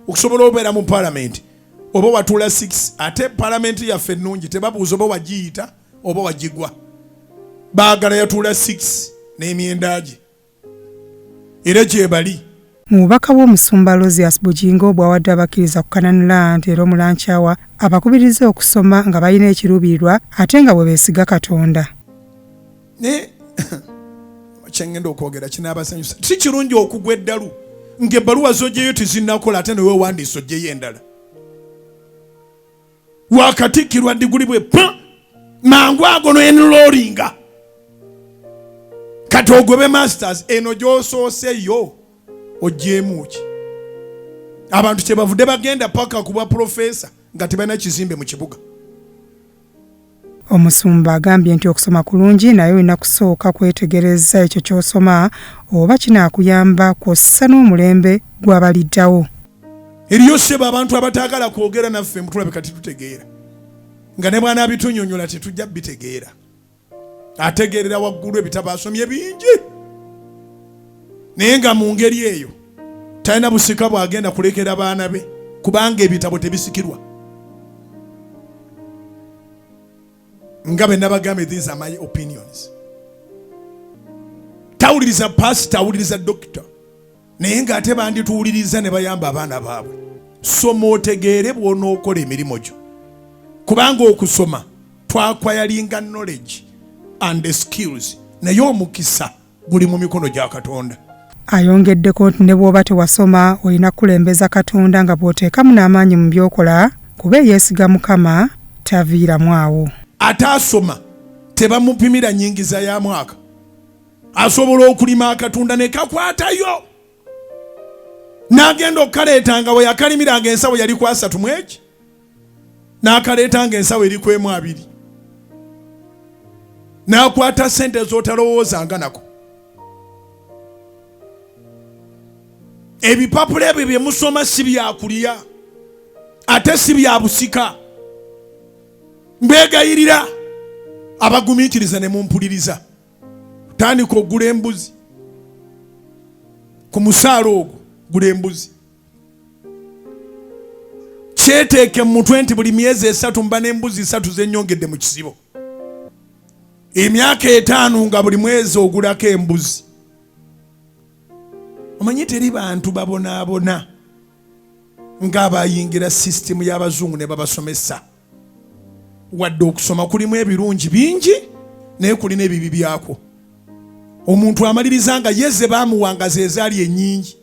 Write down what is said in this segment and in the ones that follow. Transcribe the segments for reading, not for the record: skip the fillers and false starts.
okusobola obeera mu parliament oba watula 6 ate parliament yaffe ennungi tebabuuza oba wagiyita oba wagigwa baagala yatula 6 n'emyenda gye era gyebali. Mu bubaka bw'omusumba Rosias Bujingo bw'awadde abakkiriza ku Canaan Land era Omulanchawa abakubiriza okusoma nga balina ekiruubirirwa ate nga bwe beesiga Katonda. Kyengenda okwogera kinaabasanyusa si kirungi okugwa eddalu ng'ebbaluwa z'ogyeyo tezinnakola ate newe wandiisa ogyeyo endala wakatikkirwa diguli bwe mangu ago n'enloolinga kati ogobe masters eno gy'osooseyo ogyemu ki abantu kyebavudde bagenda paka ku bwa profesa nga tebalina kizimbe mu kibuga. Omusumba agambye nti okusoma kulungi naye olina kusooka kwetegereza ekyo ky'osoma oba kinaakuyamba kw'ossa n'omulembe gw'abaliddawo. Eriyo ssebo abantu abataagala kwogera naffe mutulabeka tetutegeera nga ne bwana abitunyonyola tetujja bitegeera ategeerera waggulu ebitabo asomye bingi naye nga mu ngeri eyo talina busika bw'agenda kulekera baana be kubanga ebitabo tebisikirwa. nga be nabagambe these are my opinions. Tawuliriza pastor, tawuliriza doctor naye ng'ate bandituwuliriza ne bayamba abaana baabwe. Soma otegeere bw'onookola emirimu gyo kubanga okusoma twakwayalinga knowledge and the skills naye omukisa guli mu mikono gya Katonda. Ayongeddeko nti ne bw'oba tewasoma olina kulembeza Katonda nga bw'oteekamu n'amaanyi mu byokola kuba yeesiga Mukama taviiramu awo. Ataasoma tebamupimira nyingiza ya mwaka asobola okulima akatunda ne kakwatayo n'agenda okukaleetanga we yakalimiranga ensawo yali ku 3 mu eki n'akaleetanga ensawo eri ku 2 n'akwata sente z'otalowoozanga nako. Ebipapula ebyo bye musoma si byakulya ate si bya busika. Mbegayirira abagumiikiriza ne mumpuliriza tandika ogula embuzi ku musaala ogwo gula embuzi kyeteeke mu mutwe nti buli myezi 3 mba n'embuzi 3 zennyongedde mu kisibo emyaka 5 nga buli mwezi ogulako embuzi. Omanyi teri bantu babonaabona ng'abayingira sisitemu y'abazungu ne babasomesa wadde okusoma kulimu ebirungi bingi naye kulina ebibi byako. Omuntu amaliriza nga yeze baamuwangaza ezaali ennyingi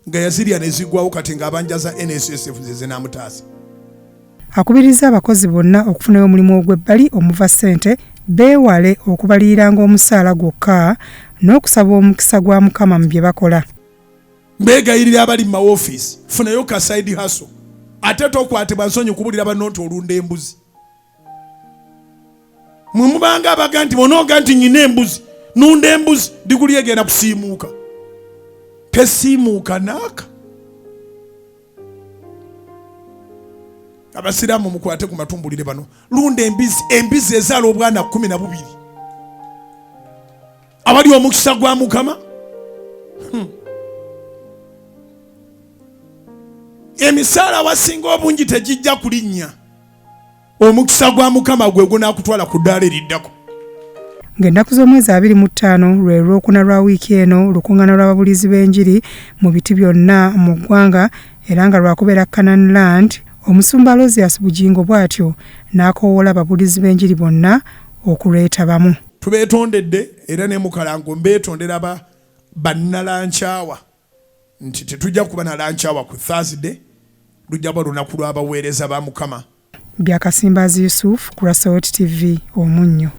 nga yazirya ne ziggwawo kati ng'abanjaza NSSF ze zinamutaasa. Akubiriza abakozi bonna okufunayo omulimu ogw'ebbali omuva ssente beewale okubaliranga omusaala gwokka n'okusaba omukisa gwa Mukama mu bye bakola. Mbegayirira abali mu mawofiisi funayo ka side hustle ate tokwatibwa nsonyi kubulira banno nti olunda embuzi. Mwe mubanga abaga nti bonooga nti nyina embuzi nunda embuzi diguli egenda kusiimuuka tesiimuuka naaka. Abasiraamu mukwate ku matumbulire bano lunda embizi ezaala obwana 12 abali omukisa gwa Mukama. Emisaala wasinga obungi tegijja kulinnya omukisa gwa Mukama gwe gunaakutwala ku ddaala eriddako. Ng'ennaku z'omwezi 25 lwe lwokuna lwa wiiki eno lukuŋŋaana lw'ababulizi b'enjiri mu biti byonna mu ggwanga era nga lwakubeera Canaan Land. Omusumba Rosias Bujingo bw'atyo n'akoowoola ababulizi b'enjiri bonna okulwetabamu. Tubeetondedde era ne Mukalango mbeetondera bannalanchawa nti tetujja kuba na lanchawa ku Thursday lujja kuba lunaku lw'abaweereza ba Mukama. Byakasimbazi Yusuf ku Rasot TV Omunnyo.